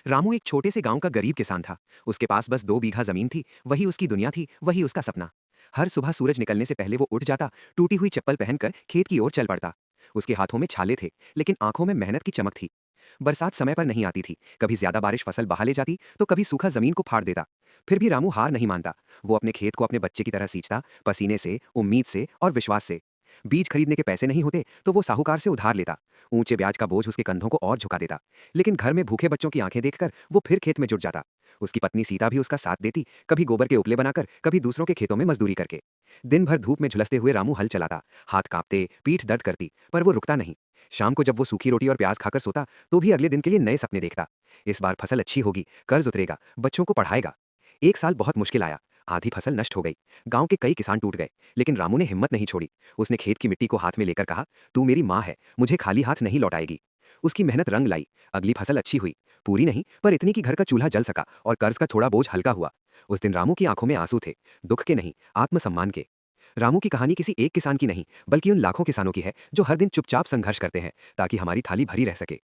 रामू एक छोटे से गांव का गरीब किसान था। उसके पास बस 2 बीघा जमीन थी। वही उसकी दुनिया थी, वही उसका सपना। हर सुबह सूरज निकलने से पहले वो उठ जाता, टूटी हुई चप्पल पहनकर खेत की ओर चल पड़ता। उसके हाथों में छाले थे, लेकिन आंखों में मेहनत की चमक थी। बरसात समय पर नहीं आती थी। कभी ज्यादा बारिश फसल बहा ले जाती, तो कभी सूखा जमीन को फाड़ देता। फिर भी रामू हार नहीं मानता। वो अपने खेत को अपने बच्चे की तरह सींचता, पसीने से, उम्मीद से और विश्वास से। बीज खरीदने के पैसे नहीं होते, तो वो साहूकार से उधार लेता। ऊंचे ब्याज का बोझ उसके कंधों को और झुका देता। लेकिन घर में भूखे बच्चों की आंखें देखकर वो फिर खेत में जुट जाता। उसकी पत्नी सीता भी उसका साथ देती, कभी गोबर के उपले बनाकर, कभी दूसरों के खेतों में मजदूरी करके। दिन भर धूप में झुलसते हुए रामू हल चलाता। हाथ कांपते, पीठ दर्द करती, पर वो रुकता नहीं। शाम को जब वो सूखी रोटी और प्याज खाकर सोता, तो भी अगले दिन के लिए नए सपने देखता। इस बार फसल अच्छी होगी, कर्ज उतरेगा, बच्चों को पढ़ाएगा। एक साल बहुत मुश्किल आया। आधी फसल नष्ट हो गई। गांव के कई किसान टूट गए। लेकिन रामू ने हिम्मत नहीं छोड़ी। उसने खेत की मिट्टी को हाथ में लेकर कहा, तू मेरी माँ है, मुझे खाली हाथ नहीं लौटाएगी। उसकी मेहनत रंग लाई। अगली फसल अच्छी हुई। पूरी नहीं, पर इतनी कि घर का चूल्हा जल सका और कर्ज का थोड़ा बोझ हल्का हुआ। उस दिन रामू की आंखों में आंसू थे। दुख के नहीं, आत्मसम्मान के। रामू की कहानी किसी एक किसान की नहीं, बल्कि उन लाखों किसानों की है जो हर दिन चुपचाप संघर्ष करते हैं ताकि हमारी थाली भरी रह सके।